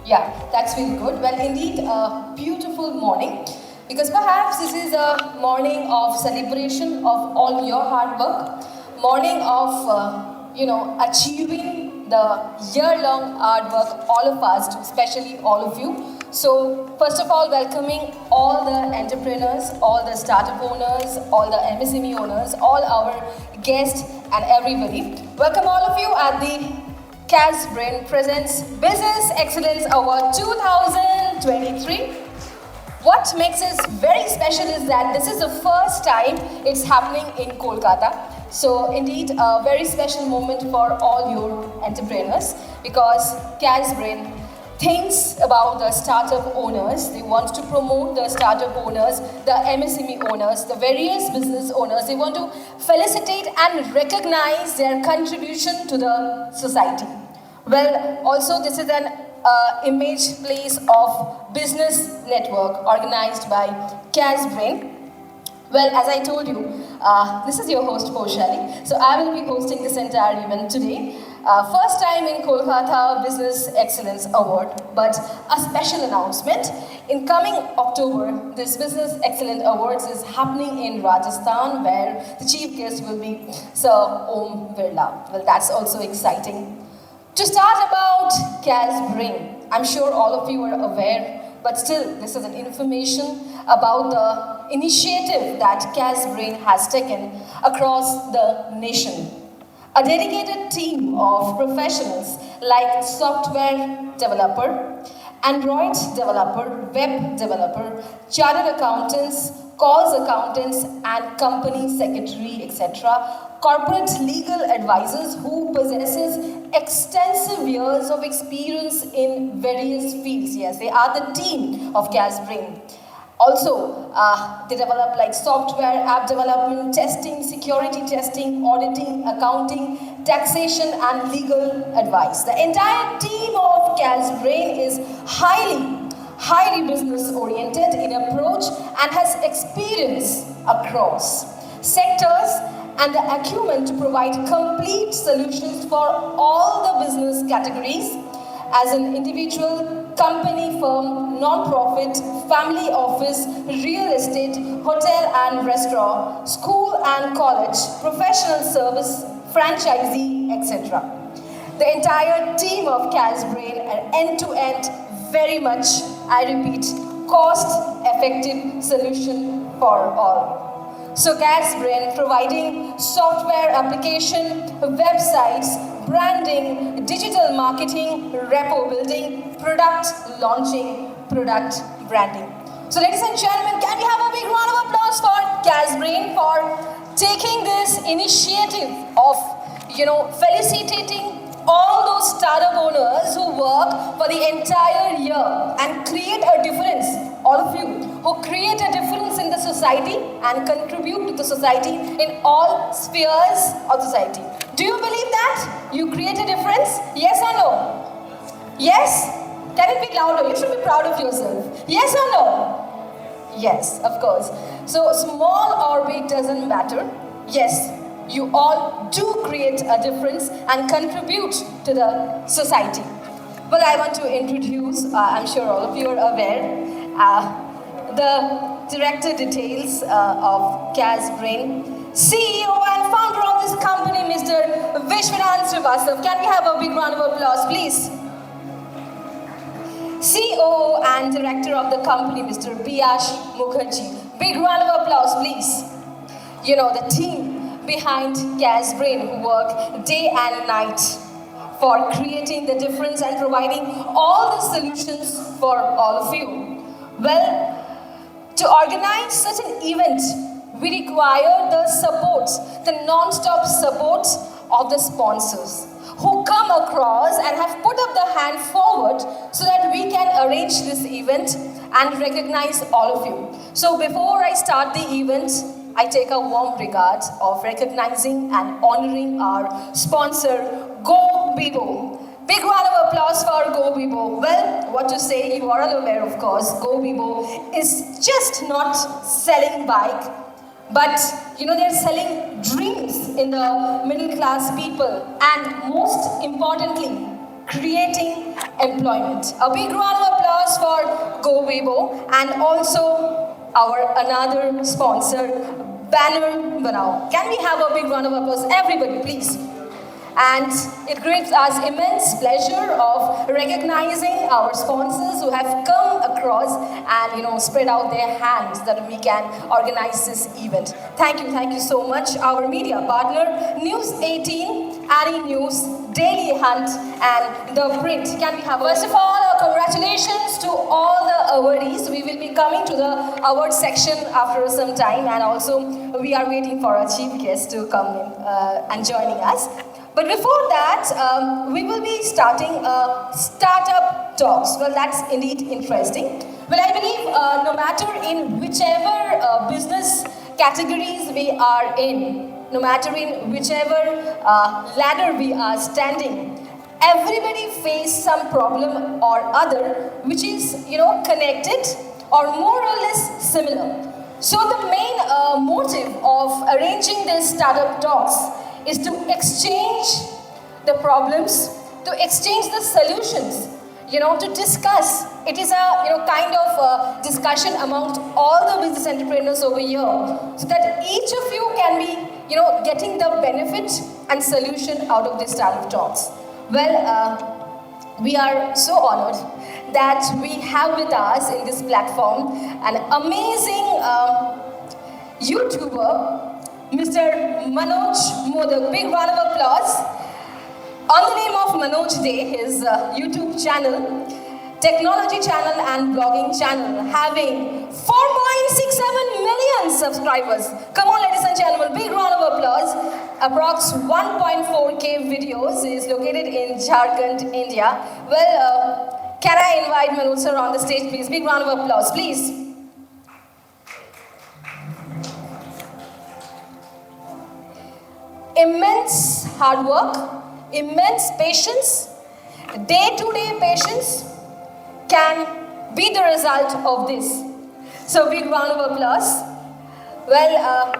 Yeah, that's very good. Well, indeed, a beautiful morning because perhaps this is a morning of celebration of all your hard work, morning of achieving the year-long hard work all of us, especially all of you. So, first of all, welcoming all the entrepreneurs, all the startup owners, all the MSME owners, all our guests, and everybody. Welcome all of you at the Casbrain presents Business Excellence Award 2023. What makes this very special is that this is the first time it's happening in Kolkata. So indeed, a very special moment for all your entrepreneurs because Casbrain thinks about the startup owners. They want to promote the startup owners, the MSME owners, the various business owners. They want to felicitate and recognize their contribution to the society. Well, also this is an image place of business network organized by Casbrain. Well, as I told you, this is your host Poshali. So I will be hosting this entire event today. First time in Kolkata Business Excellence Award, but a special announcement. In coming October, this Business Excellence Awards is happening in Rajasthan, where the chief guest will be Sir Om Birla. Well, that's also exciting. To start about Casbrain, I'm sure all of you are aware, but still, this is an information about the initiative that Casbrain has taken across the nation. A dedicated team of professionals like software developer, Android developer, web developer, chartered accountants, calls accountants and company secretary, etc. Corporate legal advisors who possesses extensive years of experience in various fields. Yes, they are the team of Casbrain. Also, they develop like software, app development, testing, security testing, auditing, accounting, taxation, and legal advice. The entire team of Casbrain is highly business oriented in approach and has experience across sectors and the acumen to provide complete solutions for all the business categories as an individual, company, firm, non-profit, family office, real estate, hotel and restaurant, school and college, professional service, franchisee, etc. The entire team of Casbrain are end-to-end, very much, I repeat, cost-effective solution for all. So Casbrain providing software application, websites, branding, digital marketing, repo building, product launching, product branding. So ladies and gentlemen, can we have a big round of applause for Casbrain for taking this initiative of, felicitating all those startup owners who work for the entire year and create a difference, all of you, who create a difference in the society and contribute to the society in all spheres of society. Do you believe that? You create a difference? Yes or no? Yes? Can it be louder? You should be proud of yourself. Yes or no? Yes, of course. So small or big doesn't matter. Yes, you all do create a difference and contribute to the society. Well, I want to introduce, I'm sure all of you are aware, the director details of Casbrain, CEO and founder of this company, Mr. Vishwanathan Srivastav. Can we have a big round of applause, please? CEO and director of the company, Mr. Biyash Mukherjee. Big round of applause, please. The team behind Casbrain who work day and night for creating the difference and providing all the solutions for all of you. Well, to organize such an event, we require the support, the non-stop support of the sponsors who come across and have put up the hand forward so that we can arrange this event and recognize all of you. So before I start the event, I take a warm regard of recognizing and honoring our sponsor, GoBibo. Big round of applause for GoBibo. Well, what to say, you are all aware, of course, GoBibo is just not selling bike, but they're selling dreams in the middle class people, and most importantly, creating employment. A big round of applause for Go Weibo and also our another sponsor, Banner Banao. Can we have a big round of applause, everybody, please? And it gives us immense pleasure of recognizing our sponsors who have come across and spread out their hands that we can organize this event. Thank you so much. Our media partner, News 18, Ari News, Daily Hunt, and The Print. Can we have first of all, congratulations to all the awardees. We will be coming to the award section after some time, and also we are waiting for our chief guest to come in and joining us. But before that, we will be starting startup talks. Well, that's indeed interesting. Well, I believe no matter in whichever business categories we are in, no matter in whichever ladder we are standing, everybody faces some problem or other which is, connected or more or less similar. So the main motive of arranging these startup talks is to exchange the problems, to exchange the solutions, to discuss. It is a kind of discussion amongst all the business entrepreneurs over here, so that each of you can be getting the benefit and solution out of these startup talks. Well, we are so honored that we have with us in this platform an amazing YouTuber, Mr. Manoj Modak. Big round of applause. On the name of Manoj Day, his YouTube channel, technology channel and blogging channel, having 4.67 million subscribers. Come on, ladies and gentlemen, big round of applause. Approx 1.4K videos. Is located in Jharkhand, India. Well, can I invite Manoj sir on the stage, please? Big round of applause, please. Immense hard work, immense patience, day-to-day patience can be the result of this. So big round of applause. Well,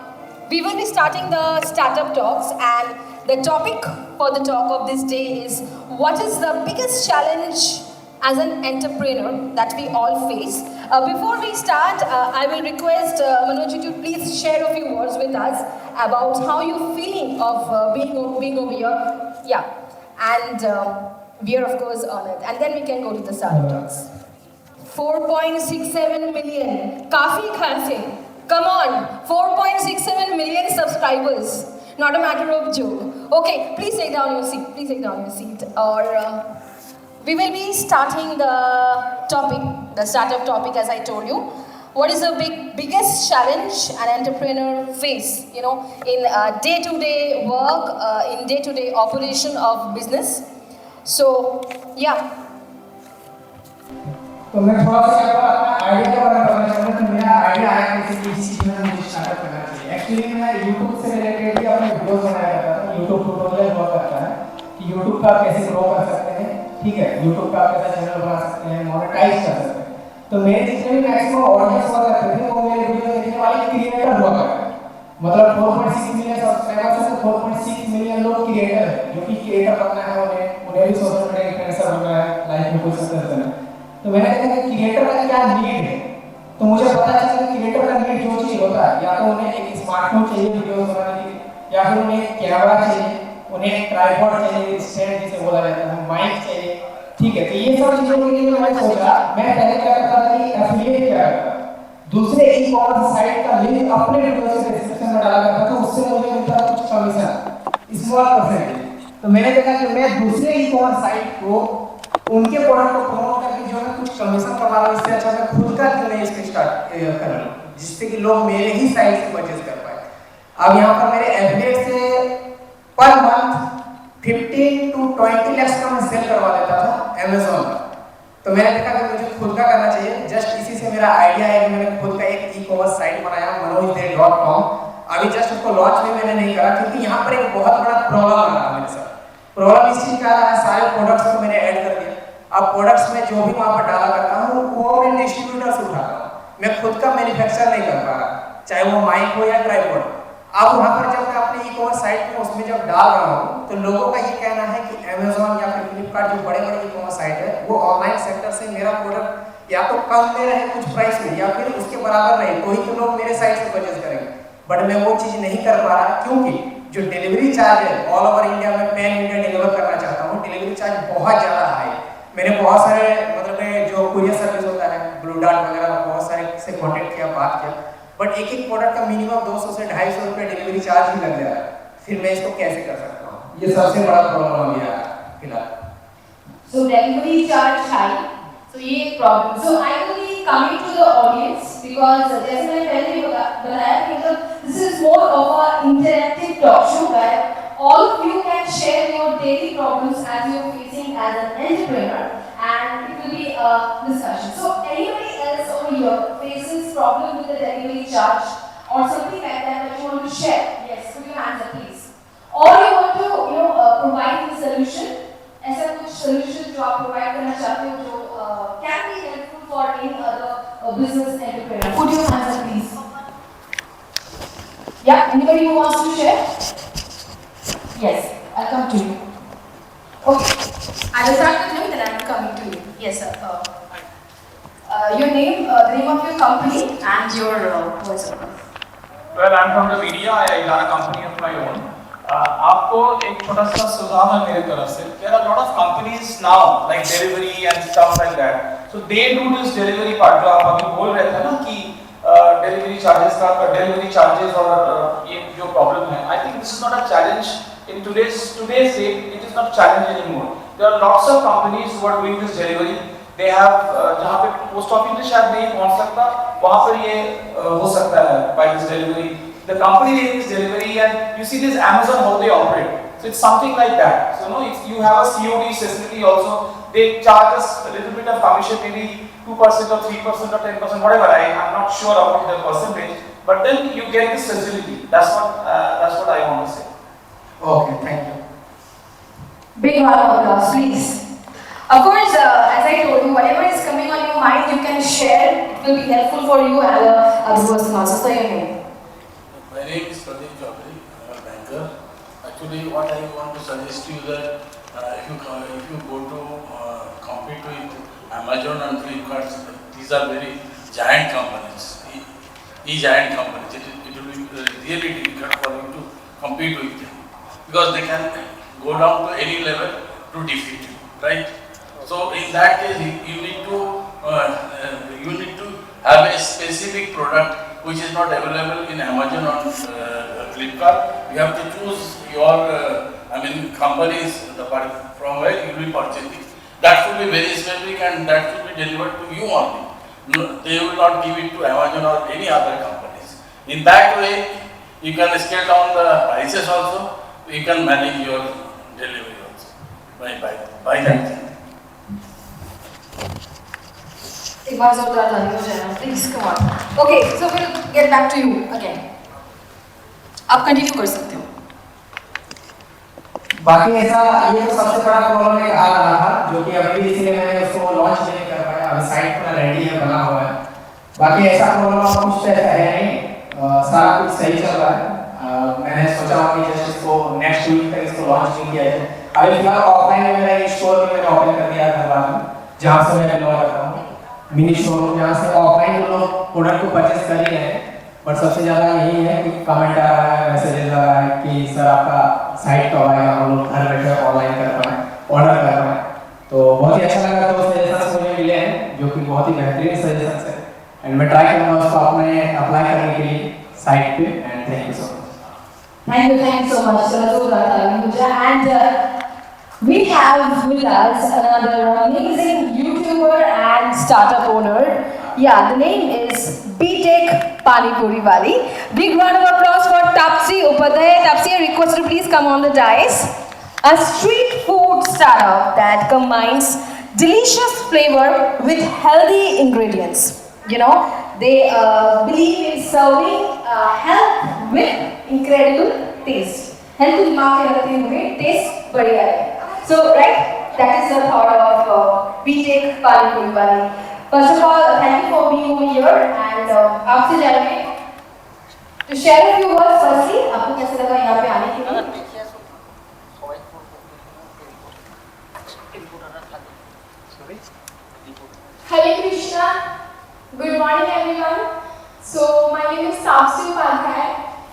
we will be starting the startup talks, and the topic for the talk of this day is what is the biggest challenge as an entrepreneur that we all face. Before we start, I will request Manoj to please share a few words with us about how you're feeling of being over here. Yeah, and we are of course honored. And then we can go to the startup talks. 4.67 million. Kafi khanse. Come on, 4.67 million subscribers. Not a matter of joke. Okay, please take down your seat. Please take down your seat. Or we will be starting the topic, the startup topic, as I told you. What is the biggest challenge an entrepreneur face, in day-to-day work, in day-to-day operation of business? So, yeah. तो मैं थोड़ा सा अपना idea के बारे में बताना चाहूँगा कि मेरा आइडिया आया किसी चीज़ में मुझे स्टार्टअप करना चाहिए। एक्चुअली मैं YouTube से रिलेटेड ही अपने वीडियोस बनाया करता था। YouTube ट्यूटोरियल हुआ करता है कि YouTube का कैसे ग्रो कर सकते हैं, ठीक है, YouTube का कैसा चैनल बना सकते हैं, मोनेटाइज कर सकते हैं। तो मेरे जितने भी मैक्सिमम ऑडियंस हुआ करते थे वो मेरे वीडियो देखने वाले क्रिएटर हुआ करते हैं। मतलब 4.6 मिलियन सब्सक्राइबर्स हैं, 4.6 मिलियन लोग क्रिएटर हैं, जो कि क्रिएटर बनना है उन्हें भी सोशल मीडिया इन्फ्लुएंसर बनना है, लाइफ में कुछ सक्सेस करना है। तो मैंने देखा कि क्रिएटर का क्या नीड है, तो मुझे पता चला कि क्रिएटर का नीड जो चीज़ होता है, या तो उन्हें एक स्मार्टफोन चाहिए वीडियोस बनाने के लिए, या फिर उन्हें एक कैमरा चाहिए, उन्हें एक ट्राइपॉड चाहिए, स्टैंड जिसे बोला जाता है, माइक चाहिए, ठीक है। तो ये सब चीज़ों के लिए मैं सोचा, मैं पहले क्या करता था कि एफिलिएट क्या करता, दूसरे ई-कॉमर्स साइट का लिंक अपने वीडियो से डिस्क्रिप्शन में डाला करता था, उससे मुझे मिलता था कुछ कमीशन, स्मॉल परसेंटेज। तो मैंने देखा कि मैं दूसरे ई-कॉमर्स साइट को उनके प्रोडक्ट को प्रमोट करके जो है कुछ कमीशन कमा रहा हूं, इससे अच्छा मैं खुद का क्यों नहीं इसको स्टार्ट कर लूं, जिससे कि लोग मेरे ही साइट से परचेज कर पाए। अब यहाँ पर मेरे एफिलिएट से पर मंथ 15 to 20 लाख का मैं सेल करवा देता था Amazon पर। तो मैंने देखा कि मुझे खुद का करना चाहिए। जस्ट इसी से मेरा आइडिया है कि मैंने खुद का एक ई-कॉमर्स साइट बनाया manojde.com। अभी जस्ट उसको लॉन्च भी मैंने नहीं करा, क्योंकि यहाँ पर एक बहुत बड़ा प्रॉब्लम आ रहा है मेरे साथ। प्रॉब्लम इस चीज का है, सारे प्रोडक्ट्स को मैंने ऐड कर दिया। अब प्रोडक्ट्स में जो भी वहां पर डाला करता हूं वो मैं डिस्ट्रीब्यूटर से उठाता हूं, मैं खुद का मैन्युफैक्चर नहीं कर पा रहा, चाहे वो माइक हो या ट्राइपॉड। अब वहां पर जब मैं अपने ई-कॉमर्स साइट में उसमें जब डाल रहा हूं, तो लोगों का ये कहना है कि Amazon या फिर Flipkart जो बड़े-बड़े हमारे सेक्टर से मेरा प्रोडक्ट या तो कम दे रहे कुछ प्राइस में या फिर उसके बराबर रहे तो ही तो लोग मेरे साइड से परचेज करेंगे, बट मैं वो चीज़ नहीं कर पा रहा क्योंकि जो डिलीवरी चार्ज है ऑल ओवर इंडिया में पैन इंडिया डिलीवर करना चाहता हूँ, डिलीवरी चार्ज बहुत ज़्यादा हाई है। मैंने बहुत सारे मतलब जो कुरियर सर्विस होता है ब्लू डार्ट वगैरह बहुत सारे से कॉन्टेक्ट किया, बात किया, बट एक एक प्रोडक्ट का मिनिमम 200 से 250 रुपये डिलीवरी चार्ज ही लग जा रहा है। फिर मैं इसको कैसे कर सकता हूँ, ये सबसे बड़ा प्रॉब्लम हो गया फिलहाल। So delivery charge high. So ये problem. So I will be coming to the audience because जैसे मैंने पहले भी बताया कि this is more of a interactive talk show where all of you can share your daily problems as you are facing as an entrepreneur, and it will be a discussion. So anybody else over here faces problem with the delivery charge or something like that that you want to share? Yes, put your hands up please. Or you want to provide the solution. ऐसा कुछ solution जो आप provide करना चाहते हो जो can be helpful for any other business entrepreneur. Put your hands up please. Yeah, anybody who wants to share? Yes, I'll come to you. Okay, I will start with him, then I'm coming to you. Yes, sir. Your name, the name of your company, and your voice. Well, I'm from the media. I run a company of my own. आपको एक छोटा सा सुझाव है मेरे तरफ से. There are a lot of companies now like delivery and stuff like that. So they do this delivery part जो आप अभी बोल रहे थे ना कि delivery charges का delivery charges और ये जो problem है. I think this is not a challenge in today's date. It is not a challenge anymore. There are lots of companies who are doing this delivery. They have जहाँ पे post office में शायद नहीं पहुँच सकता वहाँ पर ये हो सकता है by this delivery. The company name is delivery and you see this Amazon how they operate. So it's something like that. So if you have a COD facility also, they charge us a little bit of commission, maybe 2% or 3% or 10%, whatever. I'm not sure about the percentage, but then you get this facility. That's what I want to say. Okay, thank you. Big round of applause, please. Of course, as I told you, whatever is coming on your mind, you can share. It will be helpful for you and other person also. So your name. My name is Pradeep Chaudhary. I am a banker. Actually, what I want to suggest to you that if you go to compete with Amazon and Flipkart, these are very giant companies. Giant companies. It will be really difficult for you to compete with them because they can go down to any level to defeat you, right? So in that case, you need to have a specific product which is not available in Amazon or Flipkart. You have to choose your, companies from where you will be purchasing. That should be very specific and that should be delivered to you only. No, they will not give it to Amazon or any other companies. In that way, you can scale down the prices also. You can manage your delivery also by that thing. एक बार जरूर राजधानी हो जाए ना, please come on. Okay, so we'll get back to you again. आप continue कर सकते हो. बाकी ऐसा ये तो सबसे बड़ा प्रॉब्लम एक आ रहा था जो कि अभी इसलिए मैंने उसको लॉन्च नहीं कर पाया. अभी साइट पूरा रेडी है, बना हुआ है. बाकी ऐसा प्रॉब्लम कुछ ऐसा है नहीं, सारा कुछ सही चल रहा है. मैंने सोचा कि जस्ट इसको नेक्स्ट वीक तक इसको लॉन्च नहीं किया जाए. अभी फिलहाल ऑफलाइन में मेरा एक स्टोर भी मैंने ओपन कर दिया है धनबाद में, जहाँ से मैं बिलोंग करता हूँ. मिनी शोरूम जहाँ से ऑफलाइन लोग प्रोडक्ट को परचेस कर ही रहे हैं. बट सबसे ज़्यादा यही है कि कमेंट आ रहा है, मैसेजेस आ रहा है कि सर आपका साइट कब आएगा, हम लोग घर बैठे ऑनलाइन कर पाएँ, ऑर्डर कर पाएँ. तो बहुत ही अच्छा लगा. तो सजेशंस मुझे मिले हैं जो कि बहुत ही बेहतरीन सजेशंस है एंड मैं ट्राई करूँगा उसको अपने अप्लाई करने के लिए साइट पे. And thank you so much. Thank you so much, Razul Rathanuja. And we have with us another amazing YouTuber and startup owner. Yeah, the name is B-Tech Pani Puri Wali. Big round of applause for Tapsi Upadhyay. Tapsi, I request you to please come on the dais. A street food startup that combines delicious flavor with healthy ingredients. They believe in serving health with incredible taste. Health to दिमाग में रखते हुए taste बढ़िया है. So right, that is the thought of B-Tech Pani Puri Wali. First of all, thank you for being over here and आपसे जाएंगे to share a few words. Firstly, आपको कैसे लगा यहाँ पे आने के लिए? Hare Krishna. Good morning, everyone. So my name is Sapsi Upadhyay,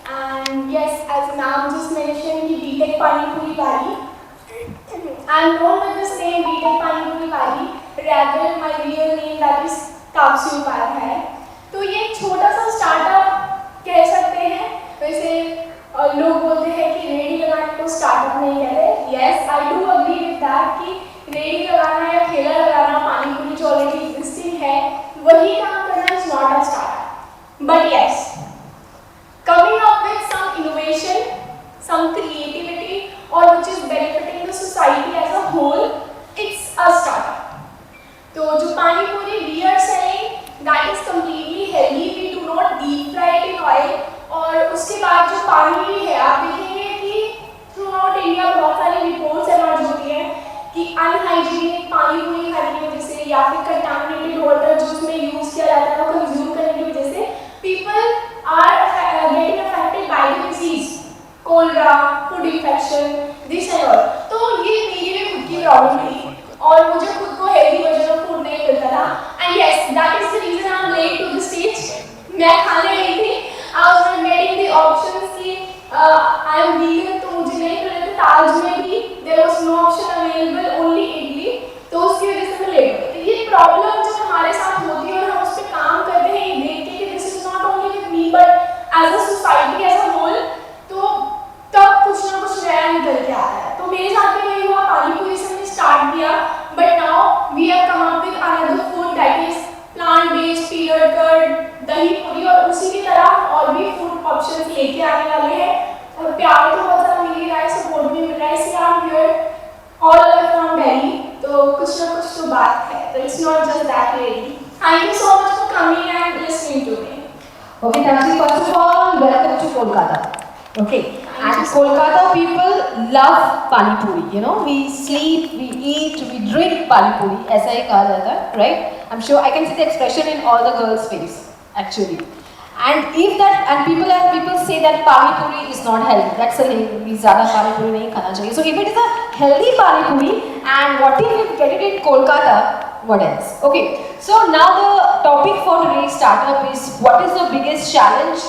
and yes, as the name just mentioned, कि B.Tech Pani Puri Wali. I'm known with this name B.Tech Pani Puri Wali. Rather, my real name that is Tapsi Upadhyay. तो ये एक छोटा सा startup कह सकते हैं. वैसे लोग बोलते हैं कि रेडी लगाने को स्टार्टअप नहीं कहते. Yes, I do agree with that कि रेडी लगाना या ठेला लगाना पानी पूरी जो ऑलरेडी एग्जिस्टिंग है वही काम करना is not a startup. But yes, coming up with some innovation, some creativity, or which is benefiting the society as a whole, it's a startup. तो जो पानी पूरी we are selling, that is completely healthy. We do not deep fry it in oil. और उसके बाद जो पानी पूरी है, आप देखेंगे कि throughout India बहुत सारी रिपोर्ट्स एमर्ज होती हैं कि अनहाइजीनिक पानी पूरी खाने की वजह से या फिर कंटामिनेटेड वाटर जो उसमें यूज किया जाता है वो कंज्यूम करने की वजह से people are getting affected by the disease, cholera, food infection, this and all. तो ये मेरी भी खुद की प्रॉब्लम थी और मुझे खुद को हेल्दी वर्जन ऑफ फूड नहीं मिलता था. And yes, that is the reason I am late to the stage. मैं खाने गई थी, I was making the options की आई एम वीगन, तो मुझे नहीं मिल रहे थे. ताज में भी there was no option available, only idli. तो उसकी वजह से मैं लेट हो गई. ये प्रॉब्लम जो हमारे साथ होती है और हम उस पर काम करते हैं ये देख के कि this is not only with me but as a society as a whole, तो तब कुछ ना कुछ नया निकल के आता है. तो मेरे साथ भी यही हुआ. पानी पूरी से हमने स्टार्ट किया but now we have come up with another food that is plant based peanut curd, dahi puri, और उसी की तरह और भी फूड ऑप्शंस लेके आने वाले हैं. और प्यार तो बहुत सारा मिल ही रहा है, सपोर्ट भी मिल रहा है. इसलिए I am here all over from Delhi. तो कुछ ना कुछ तो बात है. तो it's not just that ready. Thank you so much for coming and listening to me. Okay, Tapsi, first of all, welcome to Kolkata. Okay, and Kolkata people love pani puri. You know, we sleep, we eat, we drink pani puri. ऐसा ही कहा जाता है, right? I'm sure I can see the expression in all the girls' face, actually. And if that, and people say that pani puri is not healthy. That's a lie. ज़्यादा pani puri नहीं खाना चाहिए. So if it is a healthy pani puri, and what if we get it in Kolkata? What else? Okay, so now the topic for today's startup is what is the biggest challenge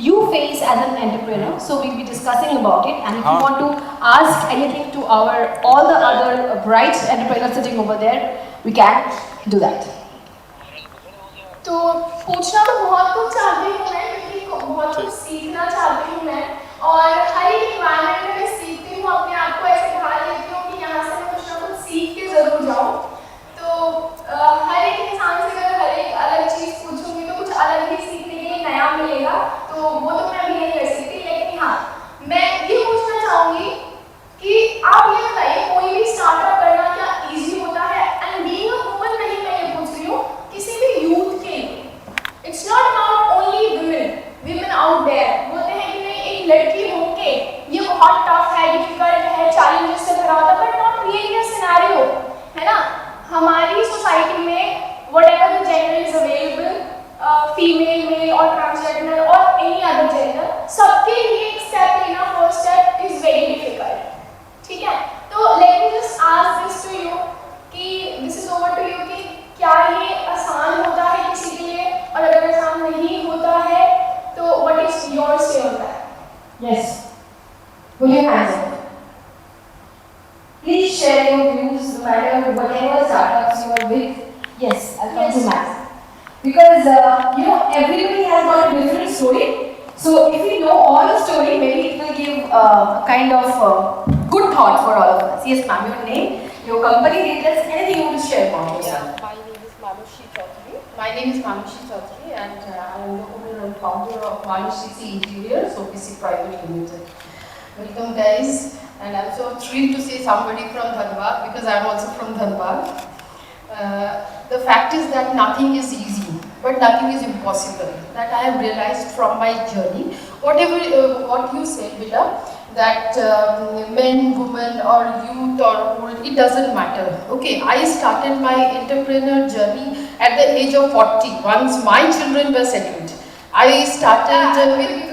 you face as an entrepreneur. So we'll be discussing about it, and if you want to ask anything to all the other bright entrepreneurs sitting over there, we can do that. तो पूछना तो बहुत कुछ चाहती हूँ मैं, क्योंकि बहुत कुछ सीखना चाहती हूँ मैं, और हर एक इन्वायरमेंट में मैं सीखती हूँ. अपने आप को ऐसे ढाल लेती हूँ कि यहाँ से मैं कुछ ना कुछ सीख के जरूर जाऊँ. तो हर एक इंसान से अगर हर एक अलग चीज़ पूछूंगी तो कुछ अलग ही सीखने के लिए नया मिलेगा. तो वो तो मैं अभी नहीं कर सकती, लेकिन हाँ मैं ये पूछना चाहूँगी कि आप ये बताइए कोई भी स्टार्टअप करना क्या ईजी होता है? एंड बीइंग अ वुमन नहीं, मैं ये पूछ रही हूँ किसी भी यूथ के लिए. It's not about only women out there. बोलते हैं कि नहीं एक लड़की होके ये बहुत टफ है, डिफिकल्ट है, चैलेंजेस से भरा होता है, but not really a scenario, है ना. हमारी सोसाइटी में whatever the gender is available, female, male or transgender or any other gender, सबके लिए एक step लेना, first step is very difficult. ठीक है, तो let me just ask this to you कि this is over to you कि क्या ये आसान होता है किसी के लिए, और अगर आसान नहीं होता है तो what is your say on that? Yes. Put your hands up. Please share your views, no matter whatever startups you are with. Yes, I'll come to Max. Because everybody has got a different story. So if we know all the story, maybe it will give a kind of good thought for all of us. Yes, ma'am, your name, your company details, anything you want to share about yourself. My name is Manushi Chaudhary. My name is Manushi Chaudhary, and I am the owner and founder of Manushi C Interiors, OPC Private Limited. Welcome, guys. And I'm so thrilled to see somebody from Dhanbad, because I'm also from Dhanbad. The fact is that nothing is easy, but nothing is impossible. That I have realized from my journey. Whatever what you said, Bita, that men, women, or youth or old, it doesn't matter. Okay, I started my entrepreneur journey at the age of 40. Once my children were settled, I started with.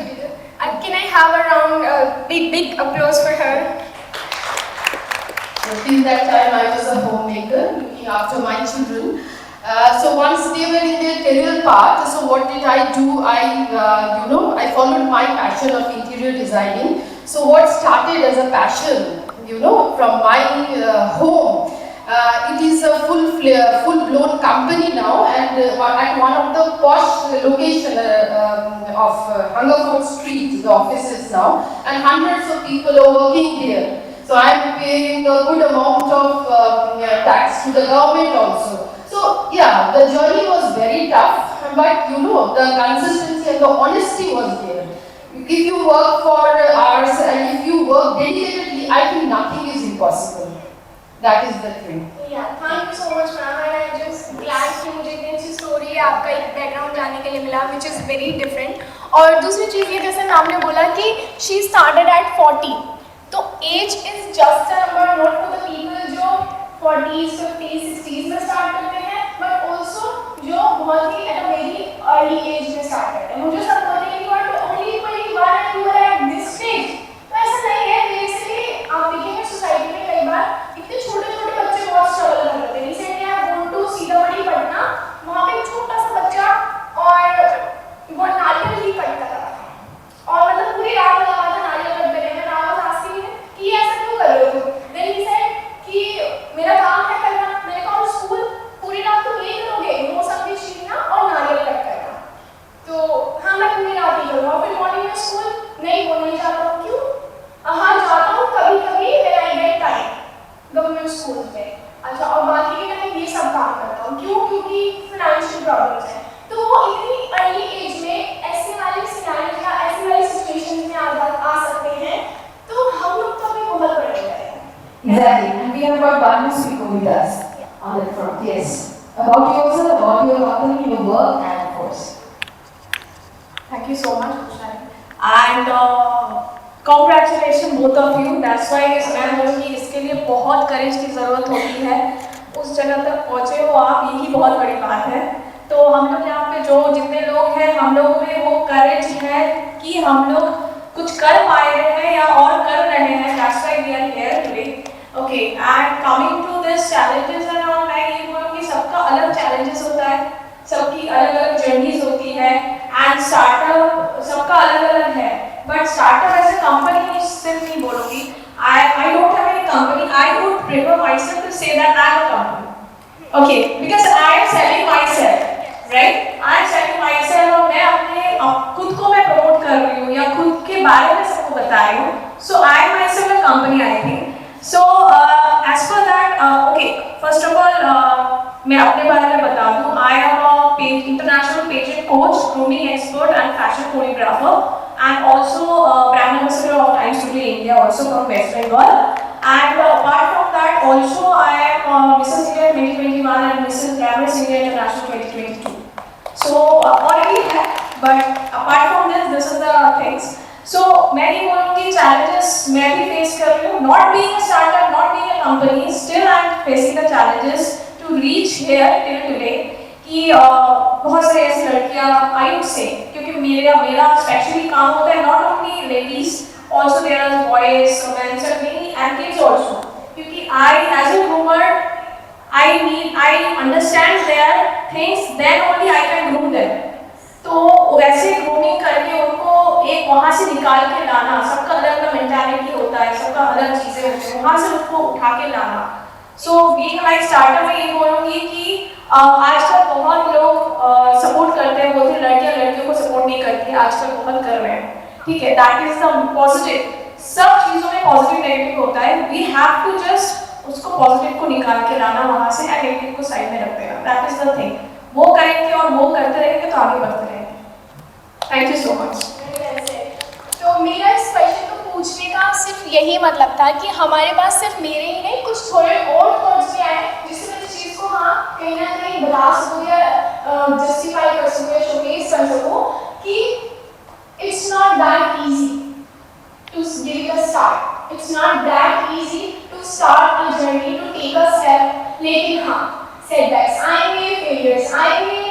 Can I have a round, big applause for her? So till that time I was a homemaker looking after my children. So once they were in their career path, so what did I do? I followed my passion of interior designing. So what started as a passion, from my home, it is a full-blown company now, and at one of the posh location of Hungerford Street, the offices now, and hundreds of people are working there. So I am paying a good amount of tax to the government also. So yeah, the journey was very tough, but the consistency and the honesty was there. If you work for hours and if you work dedicatedly, I think nothing is impossible. That is the thing. Yeah, thank you so much, ma'am. And I'm just glad कि मुझे इतनी अच्छी story आपका एक background जानने के लिए मिला, which is very different. और दूसरी चीज़ ये जैसे मैम ने बोला कि she started at 40. तो age is just a number, not for the people जो 40s, 50s, 60s में start करते हैं, but also जो बहुत ही at a very early age में start करते हैं. मुझे सब बोलते हैं कि you are only 21 and you are at this stage. तो ऐसा नहीं है. Basically आप देखेंगे सोसाइटी में कई बार इतने छोटे-छोटे बच्चे बहुत स्ट्रगल कर रहे हैं. Recently I go to Sitamarhi Patna, वहाँ पे एक छोटा सा बच्चा और वो नारियल ही कट कर रहा था और मतलब पूरी रात लगा था नारियल कट करने में. I was asking him कि ये ऐसा क्यों कर रहे हो? Then he said कि मेरा काम है करना. मैंने कहा स्कूल पूरी रात तो यही करोगे, मौसमी छीलना और नारियल कट करना. तो हाँ मैं पूरी रात ही करूँगा. फिर मॉर्निंग में स्कूल नहीं, वो नहीं जाता हूँ. क्यों? हाँ जाता हूँ कभी-कभी when I get time. Government school में. अच्छा, और बाकी के टाइम ये सब काम करता हूँ. क्यों? क्योंकि फाइनेंशियल प्रॉब्लम्स हैं. तो वो इतनी अर्ली एज में ऐसे वाले सिनेरियो या ऐसे वाली सिचुएशन में आ सकते हैं. तो हम लोग तो अभी बहुत बड़े हो गए हैं. Exactly, and we have got Banu speaker with us on that front. Yes, about yourself, about your company, your work, and of course. Thank you so much, Kushali. And congratulations both of you. That's why मैं बोलूँगी इसके लिए बहुत करेज की ज़रूरत होती है. उस जगह तक पहुँचे हो आप, यही बहुत बड़ी बात है. तो हम लोग यहाँ पे जो जितने लोग हैं, हम लोगों में वो करेज है कि हम लोग कुछ कर पा रहे हैं या और कर रहे हैं. That's why we are here today. Okay, and coming to this challenges and all, मैं ये बोलूँगी सबका अलग challenges होता है, सबकी अलग-अलग journeys होती है, and startup सबका अलग-अलग है. But startup as a company सिर्फ नहीं बोलूँगी. I don't have any company. I would prefer myself to say that I am a company. Okay, because I am selling myself, right? I am selling myself और मैं अपने खुद को मैं promote कर रही हूँ या खुद के बारे में सबको बता रही हूँ. So I am myself a company, I think. So as for that, okay, first of all मैं अपने बारे में बता दूँ. I am a international pageant coach, grooming expert, and fashion choreographer, and also brand ambassador of Time Studio India, also from West Bengal. And apart from that, also I am Mrs. India 2021 and Mrs. Glamorous India International 2022. So already have, but apart from this is the things. So मैं ये बोलूँगी challenges मैं भी face कर रही हूँ. Not being a startup, not being a company, still I am facing the challenges to reach here till today. कि बहुत सारी ऐसी लड़कियाँ I would say, क्योंकि मेरा स्पेशली काम होता है not only ladies, also there are boys, men, and kids also. क्योंकि I as a groomer, I understand their things, then only I can groom them. तो वैसे ग्रूमिंग करके उनको एक वहाँ से निकाल के लाना, सबका अलग अलग मेंटालिटी होता है, सबका अलग चीज़ें होती हैं, वहाँ से उसको उठा के लाना. सो बीइंग लाइक स्टार्टअप में ये बोलूँगी कि आजकल बहुत लोग सपोर्ट करते हैं, बोलते हैं लड़कियों को सपोर्ट नहीं करती, आजकल बहुत कर रहे हैं. ठीक है, दैट इज द पॉजिटिव. सब चीज़ों में पॉजिटिव नेगेटिव होता है. वी हैव टू जस्ट उसको पॉजिटिव को निकाल के लाना वहाँ से, एंड नेगेटिव को साइड में रख देना. That is the thing. वो करेंगे और वो करते रहेंगे तो आगे बढ़ते रहेंगे. Thank you so much. तो मेरा इस क्वेश्चन को पूछने का सिर्फ यही मतलब था कि हमारे पास सिर्फ मेरे ही नहीं, कुछ थोड़े और थॉट्स भी आए जिससे मैं इस चीज़ को हाँ कहीं ना कहीं बता सकूँ या जस्टिफाई कर सकूँ या शोकेस कर सकूँ कि it's not that easy to give a start. It's not that easy to start a journey, to take a step. लेकिन हाँ, सेटबैक्स आएंगे, फेलियर्स आएंगे.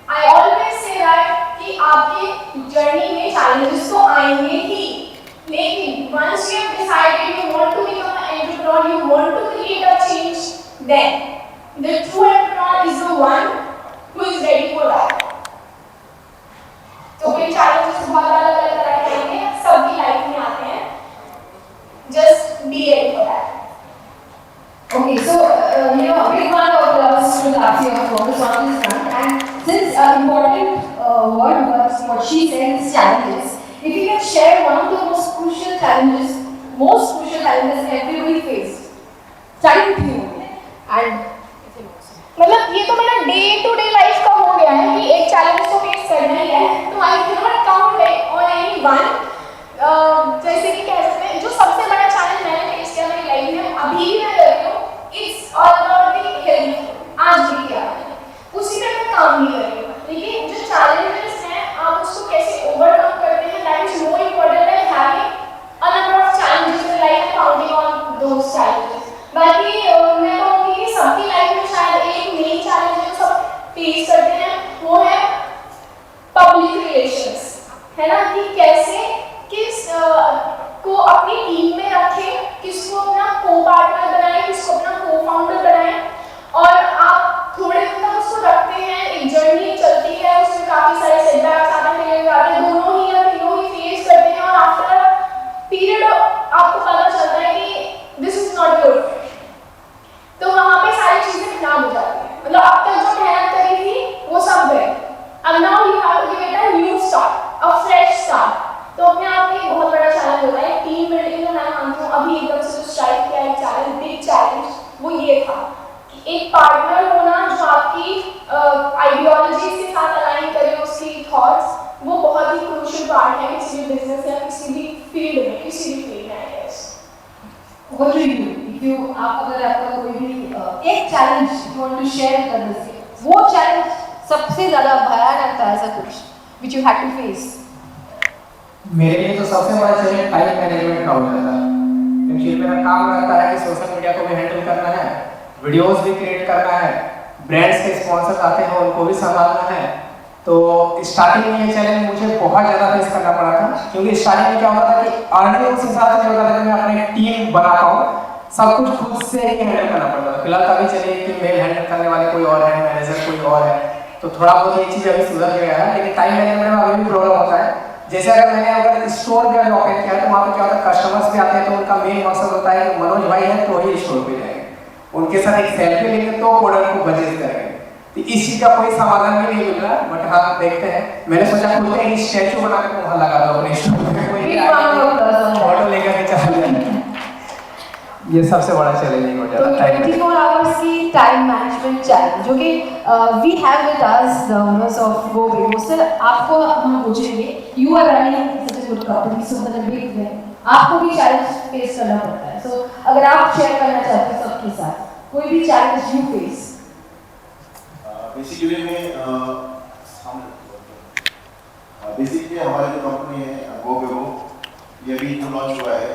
आई ऑलवेज से दैट कि आपके जर्नी में चैलेंजेस तो आएंगे ही, लेकिन once you have decided you want to become an entrepreneur, you want to create a change, then the true entrepreneur is the one who is ready for that. तो ये challenges बहुत अलग-अलग तरह के हैं, सबकी लाइफ में आते हैं. Just be ready for that. Okay, so a big round of applause to Taapsee for focus on this front. And since important word was what she said is challenges, if you can share one of the most crucial challenges everybody faced, starting with you. And मतलब ये तो मेरा day to day life का हो गया है कि एक चैलेंज को फेस करना ही है. तो I can not count on anyone. जैसे कि कह सकते हैं जो सबसे बड़ा चैलेंज मैंने फेस किया मेरी लाइफ में, अभी भी मैं कर रही हूँ, it's all about the health. आज भी किया मैंने, उसी पे मैं काम भी कर रही हूँ. लेकिन जो चैलेंजेस हैं आप उसको कैसे ओवरकम करते हैं, that is more important then having a number of challenges in life and counting on those challenges. बाकी मैं कहूँगी कि सबकी लाइफ में शायद एक मेन चैलेंज जो सब फेस करते हैं वो है पब्लिक रिलेशंस, है ना, कि कैसे किस को अपनी टीम में रखें, किसको अपना को पार्टनर बनाएं, किसको अपना को फाउंडर बनाएं. और आप थोड़े दिन तक उसको रखते हैं, एक जर्नी चलती है, उसमें काफ़ी सारे सेटबैक्स आते हैं, दोनों ही या तीनों ही फेस करते हैं और आफ्टर पीरियड आपको पता चलता है कि दिस इज नॉट गुड. तो वहाँ पे सारी चीजें खराब हो जाती हैं. मतलब अब तक जो मेहनत करी थी वो सब गए. अब now you have to give it a new start, a fresh start. तो अपने आप में एक बहुत बड़ा चैलेंज होता है. टीम बिल्डिंग में मैं मानती हूँ अभी एकदम से जो स्ट्राइक किया एक चैलेंज, बिग चैलेंज, वो ये था कि एक पार्टनर होना जो आपकी आइडियोलॉजी के साथ अलाइन करे, उसकी थॉट्स, वो बहुत ही क्रूशियल पार्ट है किसी भी बिजनेस या किसी भी फील्ड में, किसी भी फील्ड में. I guess what do you do? If you अगर आपका कोई भी एक challenge you want to share कर दीजिए, वो चैलेंज सबसे ज़्यादा भयानक था ऐसा कुछ which you had to face. मेरे लिए तो सबसे बड़ा चैलेंज टाइम मैनेजमेंट का हो जाता है, क्योंकि मेरा काम रहता है कि सोशल मीडिया को भी हैंडल करना है, वीडियोस भी क्रिएट करना है, ब्रांड्स के स्पॉन्सर्स आते हैं उनको भी संभालना है. तो स्टार्टिंग में ये चैलेंज मुझे बहुत ज़्यादा फेस करना पड़ा था, क्योंकि स्टार्टिंग में क्या होता था कि अर्निंग उस हिसाब से होता था कि मैं अपने टीम बना पाऊँ, सब कुछ खुद से ही हैंडल करना पड़ता था. फिलहाल अभी चलिए कि मेल हैंडल करने वाले कोई और है, मैनेजर कोई और है, तो थोड़ा बहुत ये चीज़ अभी सुधर गया है. लेकिन टाइम मैनेजमेंट में अभी भी प्रॉब्लम होता है. जैसे अगर स्टोर पे ओपन किया तो वहाँ पे क्या होता है, कस्टमर्स भी आते हैं तो उनका मेन मकसद होता है कि मनोज भाई है तो ही स्टोर पे जाएंगे, उनके साथ एक सेल्फी लेंगे तो प्रोडक्ट को परचेज करेंगे. तो इस चीज़ का कोई समाधान भी नहीं मिल रहा. बट हाँ देखते हैं, मैंने सोचा खुद एक स्टैचू बना के वहाँ लगा दो अपने स्टोर पे, कोई ऑटो लेकर के चला जाए. ये सबसे बड़ा चैलेंजिंग हो जाता है. 24 आवर्स की टाइम मैनेजमेंट चैलेंज जो कि we have with us the owners of GoBebo. Sir आपको हम पूछेंगे, you are running such a good company, so that big way आपको भी चैलेंज फेस करना पड़ता है. सो अगर आप शेयर करना चाहते हैं सबके साथ कोई भी चैलेंज यू फेस. बेसिकली हमारी जो कंपनी है GoBebo, ये अभी जो लॉन्च हुआ है,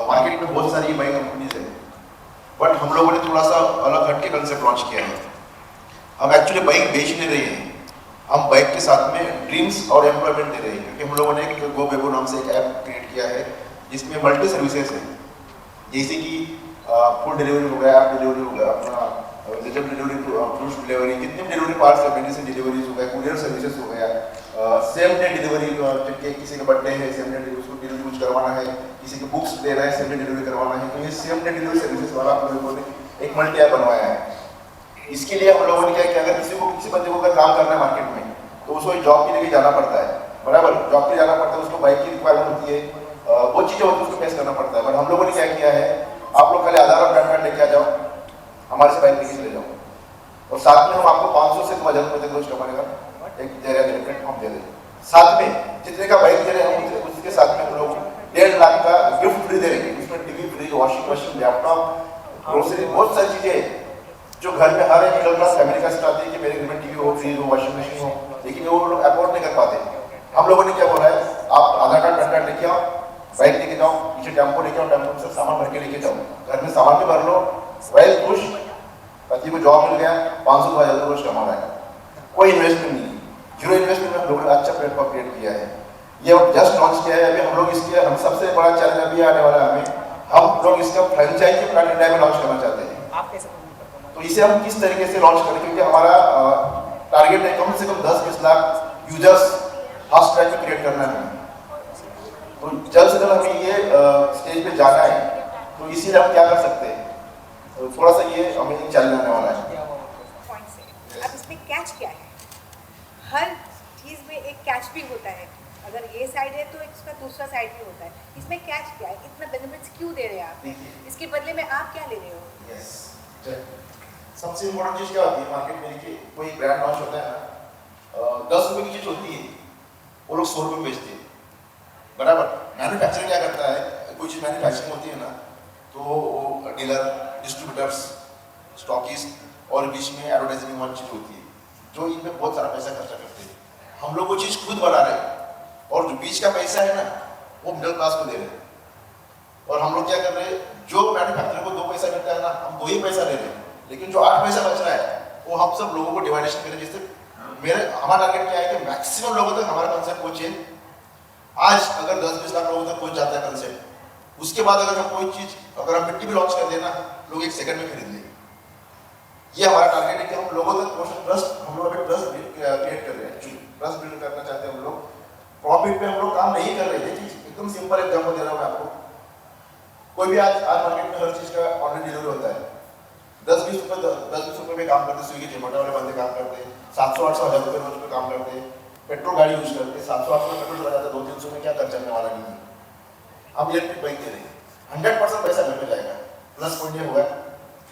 मार्केट में बहुत सारी बाइक कंपनीज है, बट हम लोगों ने थोड़ा सा अलग हट के कंसेप्ट लॉन्च किया है. हम एक्चुअली बाइक बेच नहीं रहे हैं, हम बाइक के साथ में ड्रीम्स और एम्प्लॉयमेंट दे रहे हैं. क्योंकि हम लोगों ने एक GoBebo नाम से एक ऐप क्रिएट किया है जिसमें मल्टी सर्विसेज है, जैसे कि फूड डिलीवरी हो गया, ऐप डिलीवरी हो गया, अपना वेजिटेबल डिलीवरी, फ्रूट डिलीवरी, जितने भी डिलीवरी पार्ट्स है, मेडिसिन डिलीवरीज हो गया, कुरियर सर्विसेज हो गया, सेम डे डिलीवरी, किसी का बर्थडे है सेम डे उसको डिलीवरी कुछ करवाना है, किसी के बुक्स दे रहा है सेम डे डिलीवरी करवाना है, तो ये सेम डे डिलीवरी सर्विसेज वाला हम लोगों ने एक मल्टी ऐप बनवाया है. इसके लिए हम लोगों ने क्या किया, अगर किसी बंदे को अगर काम करना है मार्केट में तो उसको जॉब के लिए जाना पड़ता है, बराबर, जॉब के जाना पड़ता है, उसको बाइक की रिक्वायरमेंट होती है, वो चीज़ें होती है, उसको फेस करना पड़ता है. बट हम लोगों ने क्या किया है, आप लोग खाली आधार और पैन कार्ड लेके आ जाओ, हमारे से बाइक लेके चले जाओ, और साथ में हम आपको 500 से 2000 रुपये तक रोज कमाने का एक प्लेटफॉर्म दे दें. साथ में जितने का बाइक दे रहे हैं उसके साथ में हम लोग 1.5 लाख का गिफ्ट फ्री दे रहे हैं. उसमें TV free, washing machine, laptop, grocery, बहुत सारी चीज़ें जो घर में हर एक मिडिल क्लास फैमिली का चाहती है कि मेरे घर में टीवी हो, फ्रिज हो, वॉशिंग मशीन हो, लेकिन वो लोग अफोर्ड नहीं कर पाते. हम लोगों ने क्या बोला है, आप आधार कार्ड पैन कार्ड लेके आओ, बाइक लेके जाओ, पीछे टेम्पो लेके आओ, टेम्पो से सामान भर के लेके जाओ, घर में सामान भी भर लो, वेल खुश, पति को जॉब मिल गया, 500-2000 रोज कमा रहा है, कोई इन्वेस्टमेंट नहीं, जीरो इन्वेस्टमेंट में हम लोगों ने अच्छा प्लेटफॉर्म क्रिएट किया है. ये अब जस्ट लॉन्च किया है अभी हम लोग. इसके हम सबसे बड़ा चैलेंज अभी आने वाला है हमें हम लोग इसका फ्रेंचाइजी ब्रांड इंडिया में लॉन्च करना चाहते हैं। तो इसे हम किस तरीके से लॉन्च करें, क्योंकि हमारा टारगेट है कम से कम 10-20 लाख यूजर्स फास्ट ट्रैक में क्रिएट करना है। तो जल्द से जल्द हमें ये स्टेज पे जाना है, तो इसीलिए हम क्या कर सकते हैं, तो थोड़ा सा ये हमें चैलेंज आने वाला है। अब इसमें कैच क्या है? हर चीज़ में एक कैच भी होता है। अगर ये साइड है तो इसका दूसरा साइड भी होता है। इसमें कैच क्या है? इतना बेनिफिट्स क्यों दे रहे हैं आप? इसके बदले में आप क्या ले रहे हो? यस, सबसे इम्पोर्टेंट चीज़ क्या होती है मार्केट में कि कोई ब्रांड लॉन्च होता है ना, 10 रुपये की चीज़ होती है, वो लोग 100 रुपये में बेचते हैं, बराबर। मैन्युफैक्चरिंग क्या करता है, कोई चीज़ मैन्युफैक्चरिंग होती है ना, तो वो डीलर, डिस्ट्रीब्यूटर्स, स्टॉकिस्ट और बीच में एडवर्टाइजिंग वाली चीज़ होती है, जो इन पर बहुत सारा पैसा खर्चा करते हैं। हम लोग वो चीज़ खुद बना रहे हैं, और जो बीच का पैसा है ना, वो मिडिल क्लास को दे रहे हैं। और हम लोग क्या कर रहे हैं, जो मैन्युफैक्चरर को 2 पैसा मिलता है ना, हम 2 ही पैसा ले रहे हैं, लेकिन जो 8 पैसा बच रहा है वो हम सब लोगों को डिवाइडेशन करें। जिससे हमारा टारगेट क्या है कि मैक्सिमम लोगों तक हमारा कंसेप्ट पहुंचे। आज अगर 10-20 लाख लोगों तक पहुंच जाता है कंसेप्ट, उसके बाद अगर हम कोई चीज, अगर हम मिट्टी भी लॉन्च कर देना, लोग 1 सेकंड में खरीद लेंगे। ये हमारा टारगेट है कि हम लोगों तक ट्रस्ट, हम लोग अभी ट्रस्ट क्रिएट कर रहे हैं, ट्रस्ट बिल्ड करना चाहते हैं हम लोग। प्रॉफिट पे हम लोग काम नहीं कर रहे थे। एकदम सिंपल एग्जांपल दे रहा हूँ मैं आपको। कोई भी आज मार्केट में हर चीज का ऑनलाइन डिलीवरी होता है। 10-20 रुपए में काम करते, स्विगी जोमेटो वाले बंदे काम करते हैं, 700-800 रुपए रोज पे काम करते हैं, पेट्रोल गाड़ी यूज करते हैं, 700-800 में पेट्रोल चला जाता है, 200-300 में क्या खर्चा करने वाला नहीं है। हम इलेक्ट्रिक बाइक दे रहे हैं, 100% पैसा घर पे जाएगा। प्लस पॉइंट ये होगा,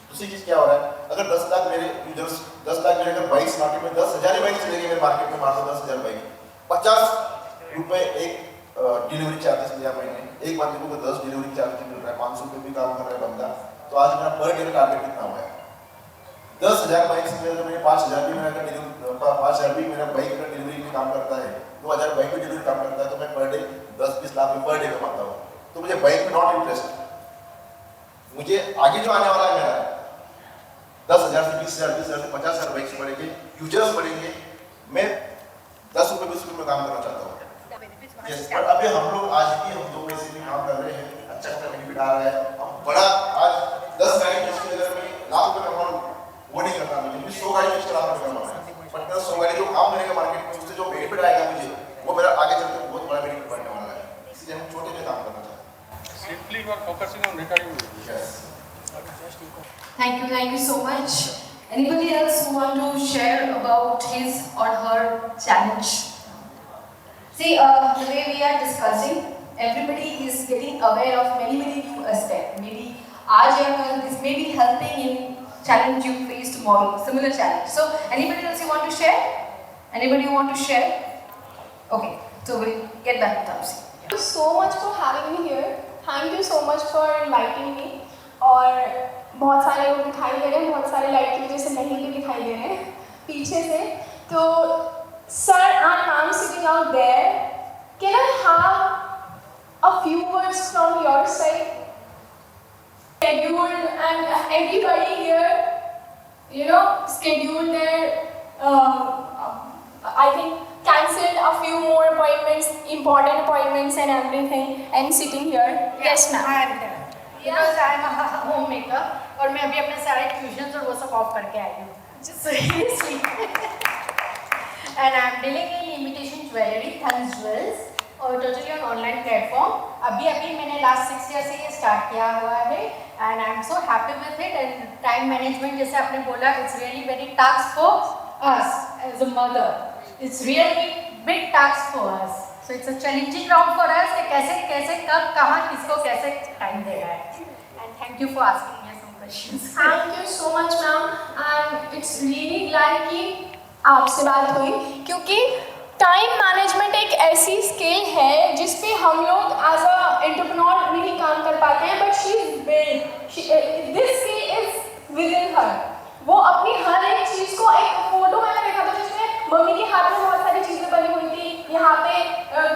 दूसरी चीज क्या हो रहा है, अगर 10 लाख मेरे यूजर्स, 10 लाख मेरे अगर बाइक्स मार्केट में 10,000 बाइक चलेंगे मेरे मार्केट में, मान लो 10,000 बाइक, 50 रुपए एक डिलीवरी चार्जेस लिया मैंने। एक बंदे को 10 डिलीवरी चार्ज मिल रहा है, 500 रुपये भी काम कर रहा है बंदा, तो आज मेरा पर डे टारगेट कितना हुआ है? 10,000 बाइक से अगर मैंने 5,000 भी मेरा डिलीवरी, 5,000 भी मेरा बाइक का डिलीवरी में काम करता है, 2,000 बाइक में डिलीवरी काम करता है, तो मैं पर डे 10-20 लाख में पर डे कमाता हूँ। तो मुझे बाइक में नॉट इंटरेस्ट, मुझे आगे जो आने वाला है मेरा 10,000 से 20,000, 20,000 से 50,000 बाइक से बढ़ेंगे, यूजर्स बढ़ेंगे, मैं 10 रुपये 20 रुपये में काम करना चाहता हूँ। यस, पर अभी हम लोग आज भी हम 2 पैसे में काम कर रहे हैं, अच्छा खासा बेनिफिट आ रहा है। हम बड़ा आज 10 गाड़ी बेचने अगर मैं लाख रुपये कमा लूँ, वो नहीं करना मुझे, 100 गाड़ी बेच कर लाख रुपये कमाना है। बट 100 गाड़ी जो काम करेगा मार्केट में, उससे जो बेनिफिट आएगा मुझे, वो मेरा आगे चलकर बहुत बड़ा बेनिफिट बनने वाला है। इसलिए हम छोटे में काम करना चाहते हैं। Simply you are focusing on recurring revenue. Yes. Thank you so much. Anybody else who want to share about his or her challenge? See, the way we are discussing, everybody is getting aware of many new aspects. Maybe आज या कल this may be helping in challenge you face tomorrow, similar challenge. So, anybody else you want to share? Anybody you want to share? Okay, so we'll get back to Tapsi. Thank you so much for having me here. Thank you so much for inviting me. और बहुत सारे लोग दिखाई दे रहे हैं, बहुत सारे light की वजह से नहीं भी दिखाई दे रहे हैं पीछे से। तो sir, I'm sitting out there. Can I have a few words from your side? Scheduled and everybody here, scheduled their, I think, cancelled a few more appointments, important appointments and everything, and sitting here. Yes, ma'am. Because I am a homemaker और मैं अभी अपने सारे tuitions और वो सब of करके आई हूँ. Seriously. And I am dealing in imitation jewelry, Than's Jewels, और totally on online platform. अभी मैंने last 6 years से ये start किया हुआ है, and I am so happy with it. And time management जैसे आपने बोला, it's really very task for us as a mother. It's really big task for us. So it's a challenging round for us कि कैसे कब कहाँ किसको कैसे time देना है. And thank you for asking me some questions. Thank you so much, ma'am. And it's really glad कि आपसे बात हुई, क्योंकि टाइम मैनेजमेंट एक ऐसी स्किल है जिस पे हम लोग एज अ एंटरप्रेन्योर नहीं काम कर पाते हैं, but she is build, this skill is within her. वो अपनी हर एक चीज़ को, एक फोटो मैंने देखा था जिसमें मम्मी के हाथ में बहुत सारी चीज़ें बनी हुई थी, यहाँ पे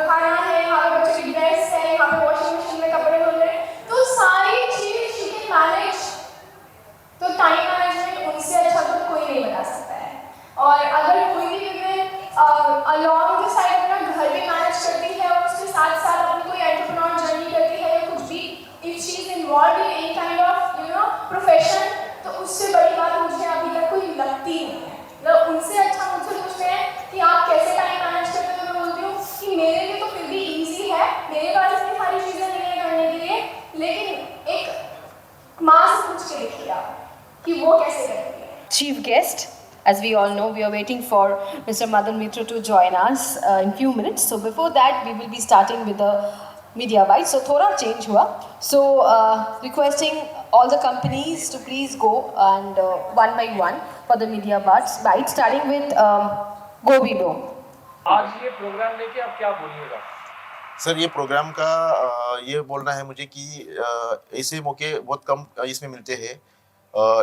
खाना है, यहाँ पे बच्चे की ड्रेस है, यहाँ पे वॉशिंग मशीन में कपड़े धुल रहे हैं, तो सारी चीज़ शी कैन मैनेज। तो टाइम मैनेजमेंट उनसे अच्छा तो कोई नहीं बता सकता है। और अगर कोई भी अलॉन्ग द साइड अपना घर भी मैनेज करती है और उसके साथ साथ अपनी कोई एंटरप्रेन्योर जर्नी करती है या कुछ भी, if she is involve chief guest. As we all know, we are waiting for Mr. Madan Mitra to join us in few minutes. So before that, we will be starting with the media bites. So thoda change hua. So requesting all the companies to please go and one by one for the media bites, starting with Gobibo. आज ये programme लेके आप क्या बोलिएगा? Sir, ये programme का ये बोलना है मुझे कि ऐसे मौके बहुत कम इसमें मिलते हैं।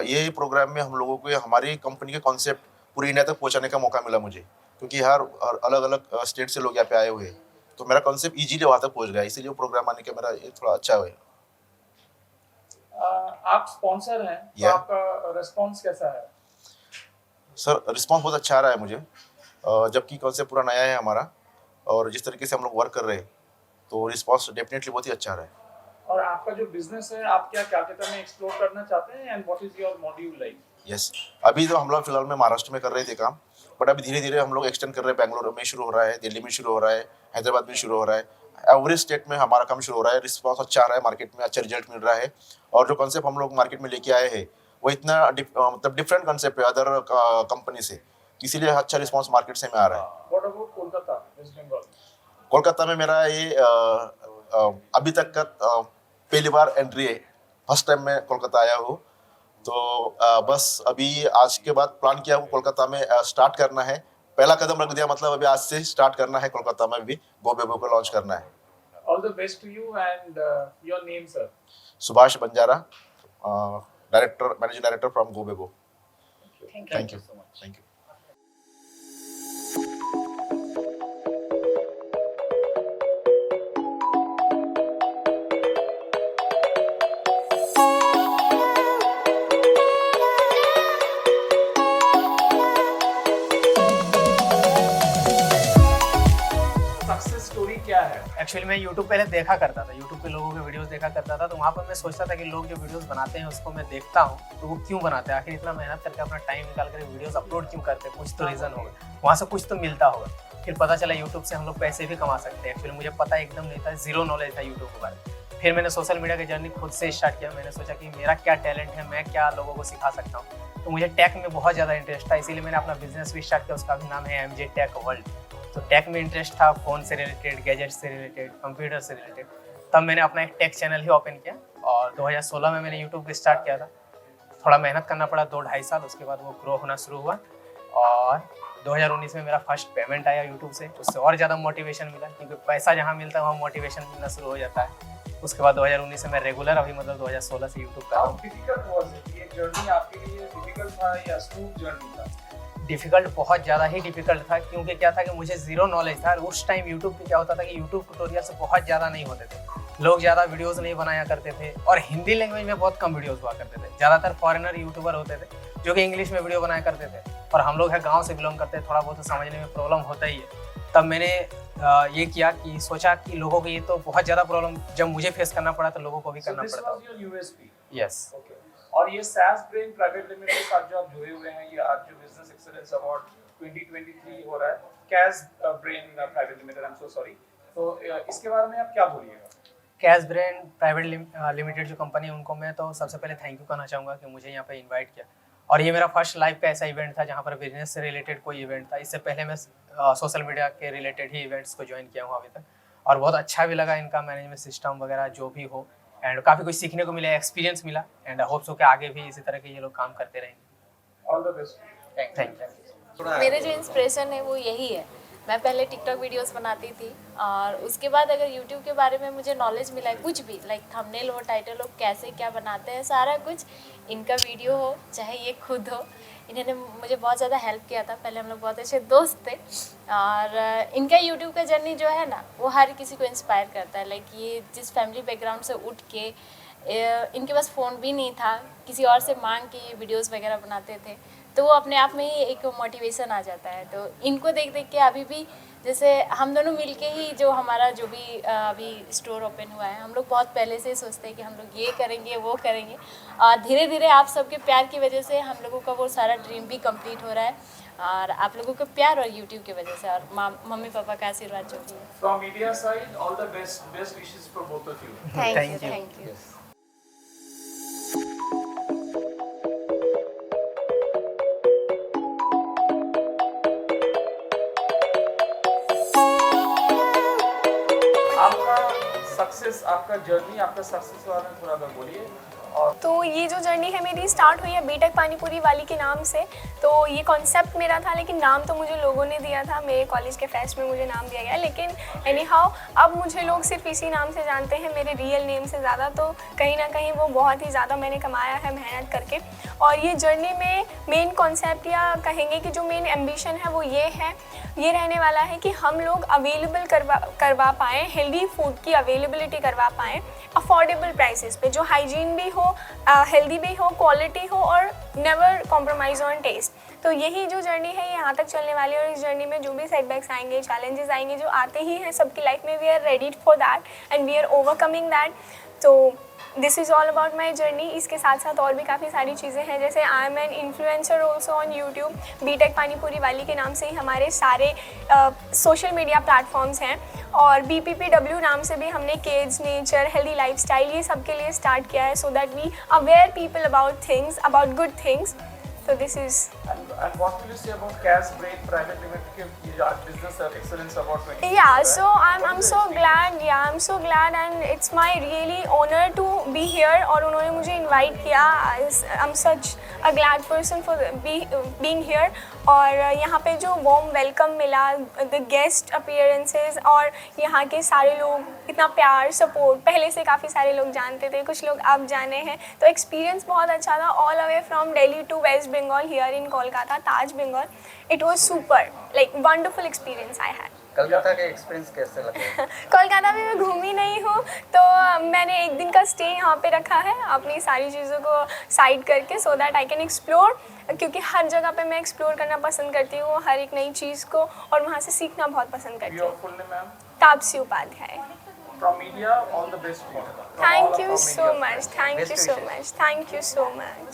ये प्रोग्राम में हम लोगों को हमारी कंपनी के कॉन्सेप्ट पूरी इंडिया तक पहुंचाने का मौका मिला मुझे, क्योंकि हर अलग अलग स्टेट से लोग यहाँ पे आए हुए हैं, तो मेरा कॉन्सेप्ट इजीली वहाँ तक पहुंच गया, इसीलिए वो प्रोग्राम आने का मेरा ये थोड़ा अच्छा है। आप स्पॉन्सर हैं, तो आपका रिस्पॉन्स कैसा है? सर, रिस्पॉन्स बहुत अच्छा आ रहा है मुझे, जबकि कॉन्सेप्ट पूरा नया है हमारा, और जिस तरीके से हम लोग वर्क कर रहे हैं तो रिस्पॉन्स डेफिनेटली बहुत ही अच्छा आ रहा है। और आपका जो बिजनेस है, आप क्या कलकत्ता में एक्सप्लोर करना चाहते हैं, and what is your module like? Yes, अभी तो हम लोग फिलहाल में महाराष्ट्र में कर रहे थे काम, बट अभी धीरे धीरे हम लोग एक्सटेंड कर रहे हैं। बेंगलोर में शुरू हो रहा है, दिल्ली में शुरू हो रहा है, हैदराबाद में शुरू हो रहा है, एवरी स्टेट में हमारा काम शुरू हो रहा है। रिस्पॉन्स अच्छा आ रहा है, मार्केट में अच्छा रिजल्ट मिल रहा है, और जो कॉन्सेप्ट हम लोग मार्केट में लेके आए हैं वो इतना मतलब डिफरेंट कॉन्सेप्ट है अदर कंपनी से, इसीलिए अच्छा रिस्पॉन्स मार्केट से में आ रहा है। What about Kolkata, West Bengal? Kolkata में मेरा ये अभी तक का पहली बार एंट्री है, फर्स्ट टाइम मैं कोलकाता आया हूँ, तो बस अभी आज के बाद प्लान किया हूँ कोलकाता में स्टार्ट करना है। पहला कदम रख दिया, मतलब अभी आज से स्टार्ट करना है, कोलकाता में भी गोबेबो को लॉन्च करना है। All the best to you, and your name sir? Subhash Banjara, director, managing director from गोबेबो। Thank you so much. Thank you. Actually मैं YouTube पहले देखा करता था, YouTube पे लोगों के वीडियोस देखा करता था, तो वहाँ पर मैं सोचता था कि लोग जो वीडियोस बनाते हैं उसको मैं देखता हूँ तो वो क्यों बनाते हैं, आखिर इतना मेहनत करके अपना टाइम निकाल कर वीडियोस अपलोड क्यों करते हैं, कुछ तो रीज़न होगा, वहाँ से कुछ तो मिलता होगा। फिर पता चला YouTube से हम लोग पैसे भी कमा सकते हैं। एक्चुअली मुझे पता एकदम नहीं था, जीरो नॉलेज था YouTube के बारे में। फिर मैंने सोशल मीडिया की जर्नी खुद से स्टार्ट किया। मैंने सोचा कि मेरा क्या टैलेंट है, मैं क्या लोगों को सिखा सकता हूँ, तो मुझे टेक में बहुत ज़्यादा इंटरेस्ट था, इसीलिए मैंने अपना बिजनेस भी स्टार्ट किया, उसका भी नाम है MJ टेक वर्ल्ड। तो टेक में इंटरेस्ट था, फ़ोन से रिलेटेड, गैजेट से रिलेटेड, कंप्यूटर से रिलेटेड। तब मैंने अपना एक टेक चैनल ही ओपन किया, और 2016 में मैंने यूट्यूब स्टार्ट किया था। थोड़ा मेहनत करना पड़ा, 2-2.5 साल, उसके बाद वो ग्रो होना शुरू हुआ, और 2019 में मेरा फर्स्ट पेमेंट आया यूट्यूब से। उससे और ज़्यादा मोटिवेशन मिला, क्योंकि पैसा जहाँ मिलता है वहाँ मोटिवेशन मिलना शुरू हो जाता है। उसके बाद 2019 से मैं रेगुलर, अभी मतलब 2016 से यूट्यूब कर रहा हूँ। Difficult was it? ये जर्नी आपके लिए डिफिकल्ट था या स्मूथ जर्नी था? डिफ़िकल्ट, बहुत ज़्यादा ही डिफ़िकल्ट था, क्योंकि क्या था कि मुझे ज़ीरो नॉलेज था। उस टाइम यूट्यूब पे क्या होता था कि यूट्यूब ट्यूटोरियल्स बहुत ज़्यादा नहीं होते थे, लोग ज़्यादा वीडियोस नहीं बनाया करते थे, और हिंदी लैंग्वेज में बहुत कम वीडियोस हुआ करते थे। ज़्यादातर फॉरेनर यूट्यूबर होते थे जो कि इंग्लिश में वीडियो बनाया करते थे, और हम लोग है गाँव से बिलोंग करते हैं, थोड़ा बहुत तो समझने में प्रॉब्लम होता ही है। तब मैंने ये किया कि सोचा कि लोगों को ये तो बहुत ज़्यादा प्रॉब्लम जब मुझे फेस करना पड़ा तो लोगों को भी करना पड़ता। यस। और ये SaaS ब्रेन प्राइवेट लिमिटेड के साथ जो आप जुड़े हुए हैं, ये आज जो बिजनेस एक्सीलेंस अवार्ड 2023 हो रहा है, cash brain private limited, I am so sorry, तो इसके बारे में आप क्या बोलिएगा? कैश ब्रेन प्राइवेट लिमिटेड जो कंपनी है, उनको मैं तो सबसे पहले थैंक यू कहना चाहूँगा कि मुझे यहाँ पे इनवाइट किया, और ये मेरा फर्स्ट लाइव का ऐसा इवेंट था जहाँ पर बिजनेस से रिलेटेड कोई इवेंट था। इससे पहले मैं सोशल मीडिया के रिलेटेड ही इवेंट्स को ज्वाइन किया हूँ अभी तक, और बहुत अच्छा भी लगा इनका मैनेजमेंट सिस्टम वगैरह जो भी हो, एंड काफ़ी कुछ सीखने को मिला, एक्सपीरियंस मिला, एंड होप सो कि आगे भी इसी तरह के ये लोग काम करते रहेंगे। All the best. Thank you. मेरे जो इंस्पिरेशन है वो यही है। मैं पहले टिकटॉक वीडियोस बनाती थी, और उसके बाद अगर यूट्यूब के बारे में मुझे नॉलेज मिला है, कुछ भी लाइक थंबनेल हो, टाइटल हो, कैसे क्या बनाते हैं, सारा कुछ इनका वीडियो हो चाहे ये खुद हो, इन्होंने मुझे बहुत ज़्यादा हेल्प किया था। पहले हम लोग बहुत अच्छे दोस्त थे, और इनका यूट्यूब का जर्नी जो है ना वो हर किसी को इंस्पायर करता है। लाइक ये जिस फैमिली बैकग्राउंड से उठ के, इनके पास फ़ोन भी नहीं था, किसी और से मांग के ये वीडियोस वगैरह बनाते थे, तो वो अपने आप में ही एक मोटिवेशन आ जाता है। तो इनको देख देख के अभी भी जैसे हम दोनों मिलके ही जो हमारा जो भी अभी स्टोर ओपन हुआ है, हम लोग बहुत पहले से सोचते हैं कि हम लोग ये करेंगे वो करेंगे, और धीरे धीरे आप सबके प्यार की वजह से हम लोगों का वो सारा ड्रीम भी कंप्लीट हो रहा है, और आप लोगों का प्यार और यूट्यूब की वजह से, और मम्मी पापा का आशीर्वाद जो भी है। From media side, all the best wishes for both of you. Thank you. Yes. Success, आपका जर्नी, आपका सक्सेस के बारे में थोड़ा अगर बोलिए। और तो ये जो जर्नी है मेरी स्टार्ट हुई है बीटेक पानीपुरी वाली के नाम से। तो ये कॉन्सेप्ट मेरा था, लेकिन नाम तो मुझे लोगों ने दिया था, मेरे कॉलेज के फेस्ट में मुझे नाम दिया गया। लेकिन एनी हाउ अब मुझे लोग सिर्फ इसी नाम से जानते हैं, मेरे रियल नेम से ज़्यादा। तो कहीं ना कहीं वो बहुत ही ज़्यादा मैंने कमाया है मेहनत करके। और ये जर्नी में मेन कॉन्सेप्ट या कहेंगे कि जो मेन एम्बिशन है वो ये रहने वाला है कि हम लोग अवेलेबल करवा पाएँ, हेल्दी फूड की अवेलेबिलिटी करवा पाएँ अफोर्डेबल प्राइसेस पे, जो हाइजीन भी हो, हेल्दी भी हो, क्वालिटी हो और नेवर कॉम्प्रोमाइज़ ऑन टेस्ट। तो यही जो जर्नी है ये यहाँ तक चलने वाली है। और इस जर्नी में जो भी सेटबैक्स आएंगे, चैलेंजेस आएंगे, जो आते ही हैं सबकी लाइफ में, we are ready for that and we are overcoming that. तो this is all about my journey. इसके साथ साथ और भी काफ़ी सारी चीज़ें हैं, जैसे I am an influencer also on YouTube. BTech panipuri वाली के नाम से ही हमारे सारे सोशल मीडिया प्लेटफॉर्म्स हैं। और BPPW नाम से भी हमने किड्स, नेचर, हेल्दी लाइफस्टाइल ये सब के लिए स्टार्ट किया है, so that we aware people about things, about good things. So this is. And what will you say about Cash Brain Private Limited? Business excellence award 20. Yeah, so I'm so glad. Yeah, I'm so glad, and it's my really honor to be here. और उन्होंने मुझे invite किया. I'm such a glad person for being here. और यहाँ पे जो warm welcome मिला, the guest appearances और यहाँ के सारे लोग इतना प्यार, support, पहले से काफ़ी सारे लोग जानते थे, कुछ लोग अब जाने हैं, तो experience बहुत अच्छा था। All away from Delhi to West Bengal here in Kolkata, Taj Bengal. It was super, like wonderful experience I had. Calcutta का एक्सपीरियंस कैसे लगा? कोलकाता में मैं घूमी नहीं हूँ, तो मैंने एक दिन का स्टे यहाँ पे रखा है अपनी सारी चीज़ों को साइड करके, so that I can explore. क्योंकि हर जगह पे मैं एक्सप्लोर करना पसंद करती हूँ, हर एक नई चीज़ को, और वहाँ से सीखना बहुत पसंद करती हूँ। Your full name, ma'am? Taapsee Upadhyay. From media, all the best for you. Thank you so much. Thank you so much. Thank you so much.